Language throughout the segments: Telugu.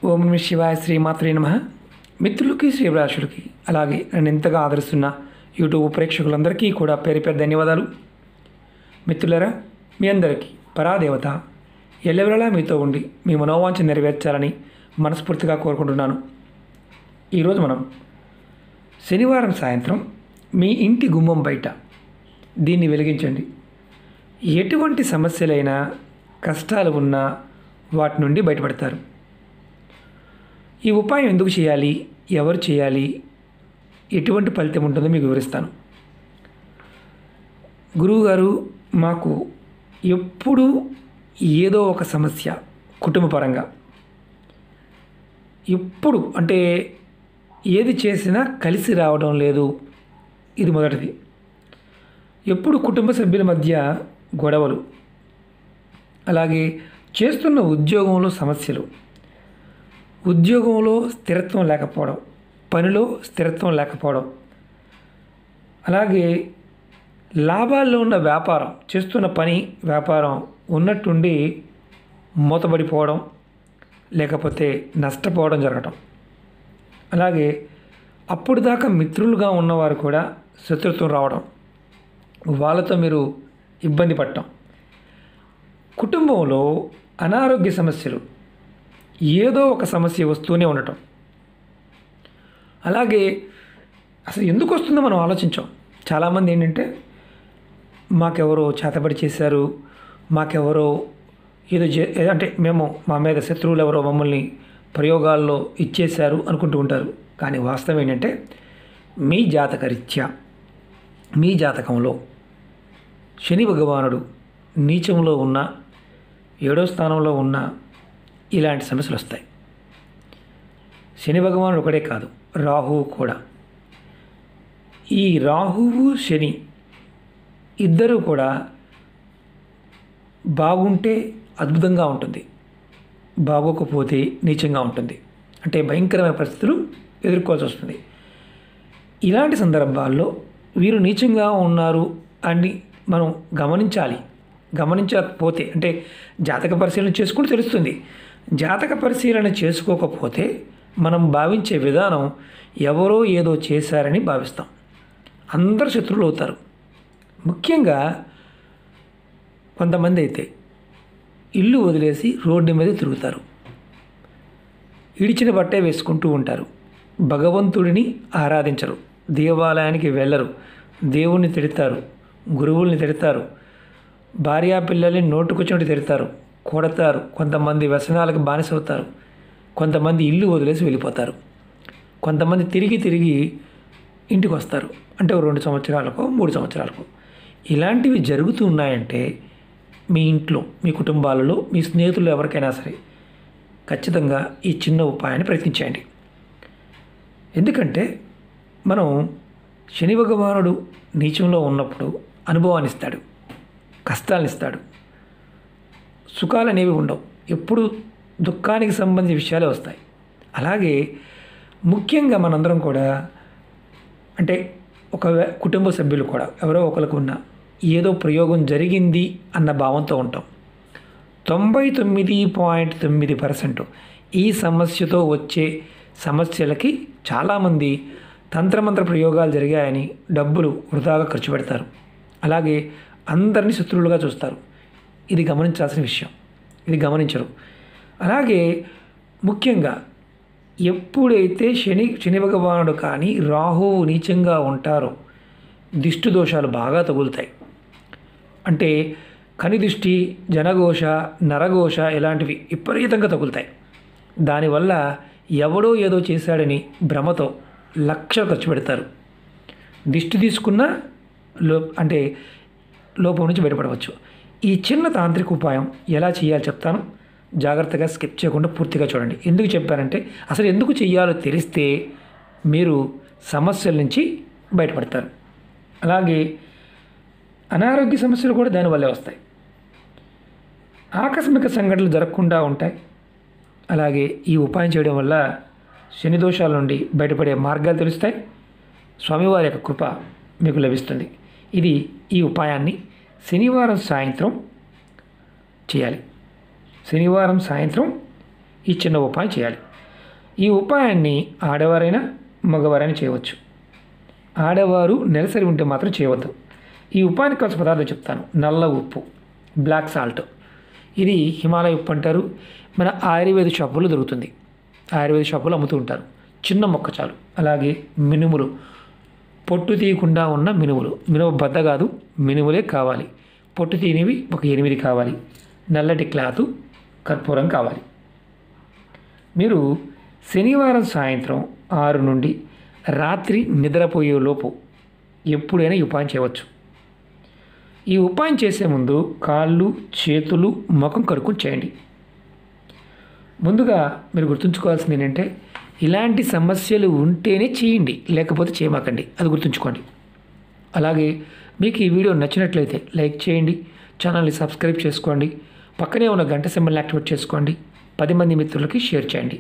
ఓం నమః శివాయ శ్రీమాత్రే నమః. మిత్రులకి శ్రీభిలాషులకి అలాగే నన్ను ఎంతగా ఆదరిస్తున్న యూట్యూబ్ ప్రేక్షకులందరికీ కూడా పేరు పేరు ధన్యవాదాలు. మిత్రులరా, మీ అందరికీ పరాదేవత ఎల్లవెల్లలా మీతో ఉండి మీ మనోవాంఛ నెరవేర్చాలని మనస్ఫూర్తిగా కోరుకుంటున్నాను. ఈరోజు మనం శనివారం సాయంత్రం మీ ఇంటి గుమ్మం బయట దీన్ని వెలిగించండి. ఎటువంటి సమస్యలైనా కష్టాలు ఉన్నా వాటి నుండి బయటపడతారు. ఈ ఉపాయం ఎందుకు చేయాలి, ఎవరు చేయాలి, ఎటువంటి ఫలితం ఉంటుందో మీకు వివరిస్తాను. గురువుగారు, మాకు ఎప్పుడూ ఏదో ఒక సమస్య కుటుంబపరంగా, ఎప్పుడు అంటే ఏది చేసినా కలిసి రావడం లేదు. ఇది మొదటిది. ఎప్పుడు కుటుంబ సభ్యుల మధ్య గొడవలు, అలాగే చేస్తున్న ఉద్యోగంలో సమస్యలు, ఉద్యోగంలో స్థిరత్వం లేకపోవడం, పనిలో స్థిరత్వం లేకపోవడం, అలాగే లాభాల్లో ఉన్న వ్యాపారం, చేస్తున్న పని వ్యాపారం ఉన్నట్టుండి మూతబడిపోవడం, లేకపోతే నష్టపోవడం జరగటం, అలాగే అప్పుడు దాకా మిత్రులుగా ఉన్నవారు కూడా శత్రుత్వం రావడం, వాళ్ళతో మీరు ఇబ్బంది పడటం, కుటుంబంలో అనారోగ్య సమస్యలు, ఏదో ఒక సమస్య వస్తూనే ఉండటం, అలాగే అసలు ఎందుకు వస్తుందో మనం ఆలోచించాం. చాలామంది ఏంటంటే మాకెవరో చేతబడి చేశారు, మాకెవరో అంటే మేము మా మీద శత్రువులు ఎవరో మమ్మల్ని ప్రయోగాల్లో ఇచ్చేశారు అనుకుంటూ ఉంటారు. కానీ వాస్తవం ఏంటంటే మీ జాతకరీత్యా మీ జాతకంలో శని భగవానుడు నీచంలో ఉన్న, 7వ స్థానంలో ఉన్న ఇలాంటి సమస్యలు వస్తాయి. శని భగవానుడు ఒకటే కాదు, రాహువు కూడా. ఈ రాహువు శని ఇద్దరూ కూడా బాగుంటే అద్భుతంగా ఉంటుంది, బాగోకపోతే నీచంగా ఉంటుంది. అంటే భయంకరమైన పరిస్థితులు ఎదుర్కోవాల్సి వస్తుంది. ఇలాంటి సందర్భాల్లో వీరు నీచంగా ఉన్నారు అని మనం గమనించాలి. గమనించకపోతే అంటే జాతక పరిశీలన చేసుకుంటూ తెలుస్తుంది. జాతక పరిశీలన చేసుకోకపోతే మనం భావించే విధానం ఎవరో ఏదో చేశారని భావిస్తాం. అందరు శత్రువులు అవుతారు. ముఖ్యంగా కొంతమంది అయితే ఇల్లు వదిలేసి రోడ్డు మీద తిరుగుతారు, ఇడిచిన బట్టే వేసుకుంటూ ఉంటారు, భగవంతుడిని ఆరాధించరు, దేవాలయానికి వెళ్ళరు, దేవుణ్ణి తిడతారు, గురువుల్ని తిడతారు, భార్యా పిల్లల్ని నోటుకొచ్చినట్టు తిడతారు, కొడతారు, కొంతమంది వ్యసనాలకు బానిసవుతారు, కొంతమంది ఇల్లు వదిలేసి వెళ్ళిపోతారు, కొంతమంది తిరిగి ఇంటికి వస్తారు. అంటే 2 సంవత్సరాలకో 3 సంవత్సరాలకో. ఇలాంటివి జరుగుతూ ఉన్నాయంటే మీ ఇంట్లో, మీ కుటుంబాలలో, మీ స్నేహితులు ఎవరికైనా సరే ఖచ్చితంగా ఈ చిన్న ఉపాయాన్ని ప్రయత్నించండి. ఎందుకంటే మనం శని భగవానుడు నీచంలో ఉన్నప్పుడు అనుభవాన్ని ఇస్తాడు, కష్టాలను ఇస్తాడు, సుఖాలు అనేవి ఉండవు. ఎప్పుడు దుఃఖానికి సంబంధించిన విషయాలే వస్తాయి. అలాగే ముఖ్యంగా మనందరం కూడా అంటే ఒక కుటుంబ సభ్యులు కూడా ఎవరో ఒకరికి ఉన్న ఏదో ప్రయోగం జరిగింది అన్న భావంతో ఉంటాం. 99.9% ఈ సమస్యతో వచ్చే సమస్యలకి చాలామంది తంత్రమంత్ర ప్రయోగాలు జరిగాయని డబ్బులు వృధాగా ఖర్చు పెడతారు. అలాగే అందరినీ శత్రువులుగా చూస్తారు. ఇది గమనించాల్సిన విషయం. ఇది గమనించరు. అలాగే ముఖ్యంగా ఎప్పుడైతే శని భగవానుడు కానీ రాహువు నీచంగా ఉంటారో దిష్టి దోషాలు బాగా తగులుతాయి. అంటే కనిదిష్టి, జనఘోష, నరఘోష ఇలాంటివి విపరీతంగా తగులుతాయి. దానివల్ల ఎవడో ఏదో చేశాడని భ్రమతో లక్షలు ఖర్చు పెడతారు. దిష్టి తీసుకున్న అంటే లోపం నుంచి బయటపడవచ్చు. ఈ చిన్న తాంత్రిక ఉపాయం ఎలా చేయాలో చెప్తాను. జాగ్రత్తగా స్కిప్ చేయకుండా పూర్తిగా చూడండి. ఎందుకు చెప్పానంటే అసలు ఎందుకు చేయాలో తెలిస్తే మీరు సమస్యల నుంచి బయటపడతారు. అలాగే అనారోగ్య సమస్యలు కూడా దానివల్లే వస్తాయి. ఆకస్మిక సంఘటనలు జరగకుండా ఉంటాయి. అలాగే ఈ ఉపాయం చేయడం వల్ల శని దోషాల నుండి బయటపడే మార్గాలు తెలుస్తాయి. స్వామివారి యొక్క కృప మీకు లభిస్తుంది. ఈ ఉపాయాన్ని శనివారం సాయంత్రం చేయాలి. శనివారం సాయంత్రం ఈ చిన్న ఉపాయం చేయాలి. ఈ ఉపాయాన్ని ఆడవారైనా మగవారైనా చేయవచ్చు. ఆడవారు నెలసరి ఉంటే మాత్రం చేయవద్దు. ఈ ఉపాయానికి కావాల్సిన పదార్థం చెప్తాను. నల్ల ఉప్పు, బ్లాక్ సాల్ట్. ఇది హిమాలయ ఉప్పు అంటారు. మన ఆయుర్వేద షాపుల్లో దొరుకుతుంది. ఆయుర్వేద షాపులో అమ్ముతూ ఉంటారు. చిన్న మొక్క చాలు. అలాగే మినుములు, పొట్టు తీయకుండా ఉన్న మినుములు. మినుము బద్ద కాదు, మినుములే కావాలి. పొట్టు తీయనివి ఒక 8 కావాలి. నల్లటి క్లాతు, కర్పూరం కావాలి. మీరు శనివారం సాయంత్రం 6 నుండి రాత్రి నిద్రపోయేలోపు ఎప్పుడైనా ఈ ఉపాయం చేయవచ్చు. ఈ ఉపాయం చేసే ముందు కాళ్ళు, చేతులు, ముఖం కడుక్కొని చేయండి. ముందుగా మీరు గుర్తుంచుకోవాల్సింది ఏంటంటే, ఇలాంటి సమస్యలు ఉంటేనే చేయండి, లేకపోతే చేయమాకండి. అది గుర్తుంచుకోండి. అలాగే మీకు ఈ వీడియో నచ్చినట్లయితే లైక్ చేయండి, ఛానల్ని సబ్స్క్రైబ్ చేసుకోండి, పక్కనే ఉన్న గంట సింబల్ని యాక్టివేట్ చేసుకోండి, 10 మంది మిత్రులకి షేర్ చేయండి.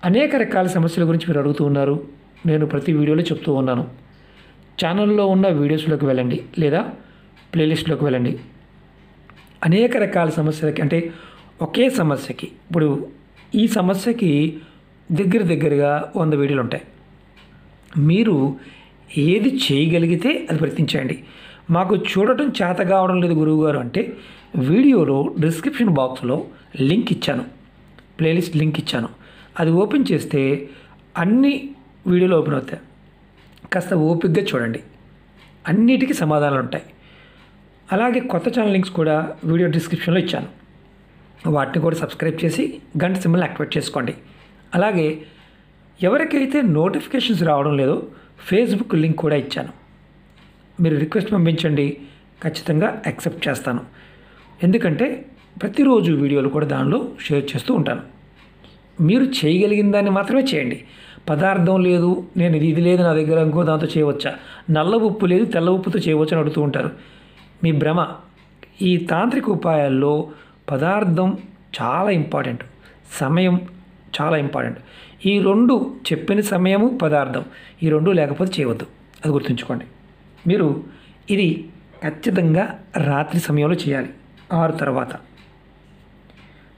అనేక రకాల సమస్యల గురించి మీరు అడుగుతూ ఉన్నారు. నేను ప్రతి వీడియోలో చెప్తూ ఉన్నాను. ఛానల్లో ఉన్న వీడియోస్లోకి వెళ్ళండి లేదా ప్లేలిస్ట్లోకి వెళ్ళండి. అనేక రకాల సమస్యలకి, అంటే ఒకే సమస్యకి, ఇప్పుడు ఈ సమస్యకి దగ్గరగా 100 వీడియోలు ఉంటాయి. మీరు ఏది చేయగలిగితే అది ప్రయత్నించండి. మాకు చూడటం చేత కావడం లేదు గురువుగారు అంటే, వీడియోలో డిస్క్రిప్షన్ బాక్స్లో లింక్ ఇచ్చాను, ప్లేలిస్ట్ లింక్ ఇచ్చాను. అది ఓపెన్ చేస్తే అన్ని వీడియోలు ఓపెన్ అవుతాయి. కాస్త ఓపికగా చూడండి, అన్నిటికీ సమాధానాలు ఉంటాయి. అలాగే కొత్త ఛానల్ లింక్స్ కూడా వీడియో డిస్క్రిప్షన్లో ఇచ్చాను. వాటిని కూడా సబ్స్క్రైబ్ చేసి గంట సింబల్ని యాక్టివేట్ చేసుకోండి. అలాగే ఎవరికైతే నోటిఫికేషన్స్ రావడం లేదో ఫేస్బుక్ లింక్ కూడా ఇచ్చాను. మీరు రిక్వెస్ట్ పంపించండి, ఖచ్చితంగా యాక్సెప్ట్ చేస్తాను. ఎందుకంటే ప్రతిరోజు వీడియోలు కూడా దానిలో షేర్ చేస్తూ ఉంటాను. మీరు చేయగలిగిన దాన్ని మాత్రమే చేయండి. పదార్థం లేదు, నేను ఇది లేదు నా దగ్గర, ఇంకో దాంతో చేయవచ్చా, నల్ల ఉప్పు లేదు తెల్ల ఉప్పుతో చేయవచ్చా అని అడుగుతూ ఉంటారు. మీ భ్రమ. ఈ తాంత్రిక ఉపాయాల్లో పదార్థం చాలా ఇంపార్టెంట్, సమయం చాలా ఇంపార్టెంట్. ఈ 2 చెప్పిన సమయము, పదార్థం, ఈ 2 లేకపోతే చేయవద్దు. అది గుర్తుంచుకోండి. మీరు ఇది ఖచ్చితంగా రాత్రి సమయంలో చేయాలి. 6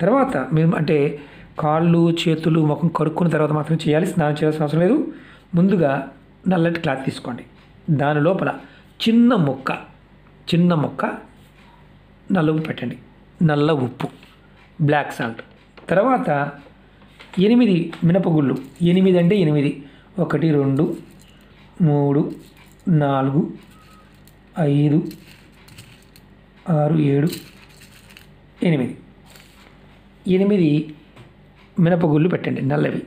తర్వాత మీరు అంటే కాళ్ళు, చేతులు, ముఖం కడుక్కున్న తర్వాత మాత్రం చేయాలి. స్నానం చేయాల్సిన అవసరం లేదు. ముందుగా నల్లటి క్లాత్ తీసుకోండి. దాని లోపల చిన్న ముక్క నల్ల ఉప్పు పెట్టండి. నల్ల ఉప్పు, బ్లాక్ సాల్ట్. తర్వాత 8 మినపగుళ్ళు. 8 అంటే 8. 1 2 3 4 5 6 7 8 మినపగుళ్ళు పెట్టండి, నల్లవి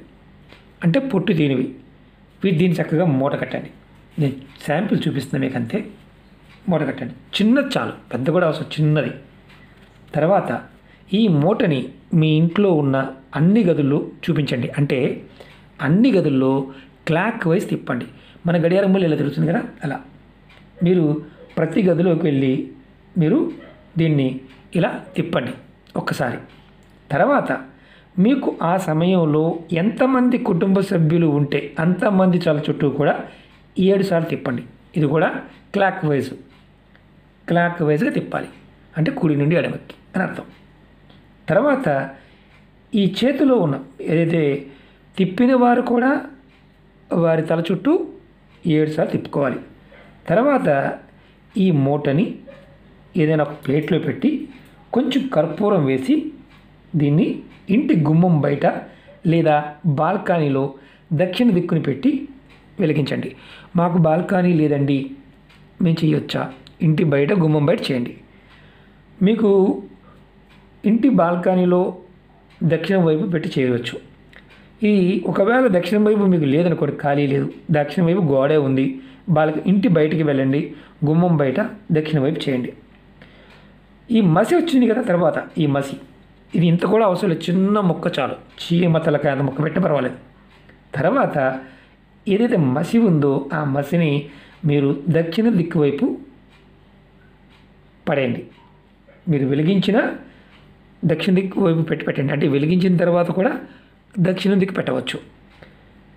అంటే పొట్టు తీనివి. దీన్ని చక్కగా మూట కట్టండి. నేను శాంపిల్ చూపిస్తున్నాను మీకు, అంతే. మూట కట్టండి. చిన్నది చాలు, పెద్ద కూడా అవసరం, చిన్నది. తర్వాత ఈ మూటని మీ ఇంట్లో ఉన్న అన్ని గదుల్లో చూపించండి. అంటే అన్ని గదుల్లో క్లాక్ వైజ్ తిప్పండి. మన గడియారం మూల ఇలా తిరుగుతుంది కదా, అలా మీరు ప్రతి గదిలోకి వెళ్ళి మీరు దీన్ని ఇలా తిప్పండి ఒక్కసారి. తర్వాత మీకు ఆ సమయంలో ఎంతమంది కుటుంబ సభ్యులు ఉంటే అంతమంది చాలా చుట్టూ కూడా 7 సార్లు తిప్పండి. ఇది కూడా క్లాక్ వైజ్గా తిప్పాలి. అంటే కుడి నుండి ఎడమకి అని అర్థం. తర్వాత ఈ చేతిలో ఉన్న ఏదైతే తిప్పిన వారు కూడా వారి తల చుట్టూ 7 సార్లు తిప్పుకోవాలి. తర్వాత ఈ మూటని ఏదైనా ఒక ప్లేట్లో పెట్టి కొంచెం కర్పూరం వేసి దీన్ని ఇంటి గుమ్మం బయట లేదా బాల్కనీలో దక్షిణ దిక్కుని పెట్టి వెలిగించండి. మాకు బాల్కనీ లేదండి, మేము చేయొచ్చా? ఇంటి బయట, గుమ్మం బయట చేయండి. మీకు ఇంటి బాల్కనీలో దక్షిణం వైపు పెట్టి చేయవచ్చు. ఇది ఒకవేళ దక్షిణం వైపు మీకు లేదనుకోండి, ఖాళీ లేదు, దక్షిణం వైపు గోడే ఉంది, ఇంటి బయటికి వెళ్ళండి, గుమ్మం బయట దక్షిణ వైపు చేయండి. ఈ మసి వచ్చింది కదా, తర్వాత ఈ మసి, ఇది ఇంత కూడా అవసరం లేదు, చిన్న ముక్క చాలు, చీమ తలకాయ అంత ముక్క పెట్టిన పర్వాలేదు. తర్వాత ఏదైతే మసి ఉందో ఆ మసిని మీరు దక్షిణ దిక్కు వైపు పడేయండి. మీరు వెలిగించిన దక్షిణ దిక్కు వైపు పెట్టండి. అంటే వెలిగించిన తర్వాత కూడా దక్షిణం దిక్కు పెట్టవచ్చు.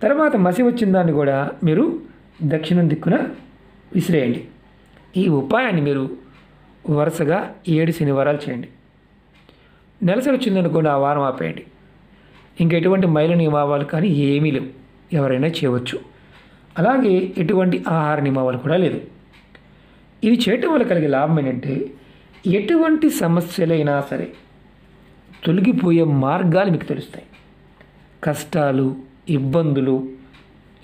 తర్వాత మసి వచ్చిన దాన్ని కూడా మీరు దక్షిణం దిక్కున విసిరేయండి. ఈ ఉపాయాన్ని మీరు వరుసగా 7 శనివారాలు చేయండి. నెలసరి వచ్చిందనుకోండి, ఆ వారం ఆపేయండి. ఇంకా ఎటువంటి మైలు నియమాలు కానీ ఏమీ లేవు, ఎవరైనా చేయవచ్చు. అలాగే ఎటువంటి ఆహార నియమాలు కూడా లేదు. ఇది చేయటం వల్ల కలిగే లాభం ఏంటంటే ఎటువంటి సమస్యలైనా సరే తొలగిపోయే మార్గాలు మీకు తెలుస్తాయి. కష్టాలు, ఇబ్బందులు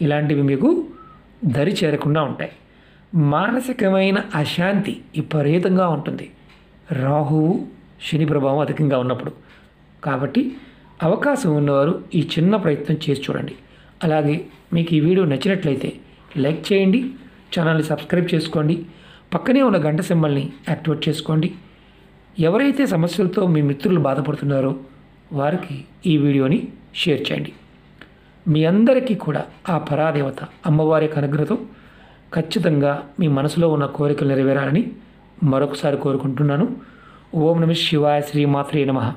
ఇలాంటివి మీకు దరి చేరకుండా ఉంటాయి. మానసికమైన అశాంతి విపరీతంగా ఉంటుంది రాహువు శని ప్రభావం అధికంగా ఉన్నప్పుడు. కాబట్టి అవకాశం ఉన్నవారు ఈ చిన్న ప్రయత్నం చేసి చూడండి. అలాగే మీకు ఈ వీడియో నచ్చినట్లయితే లైక్ చేయండి, ఛానల్ని సబ్స్క్రైబ్ చేసుకోండి, పక్కనే ఉన్న గంట సింబల్ని యాక్టివేట్ చేసుకోండి. ఎవరైతే సమస్యలతో మీ మిత్రులు బాధపడుతున్నారో వారికి ఈ వీడియోని షేర్ చేయండి. మీ అందరికీ కూడా ఆ పరాదేవత అమ్మవారి యొక్క అనుగ్రహంతో ఖచ్చితంగా మీ మనసులో ఉన్న కోరికలు నెరవేరాలని మరొకసారి కోరుకుంటున్నాను. ఓం నమః శివాయ, శ్రీమాత్రే నమః.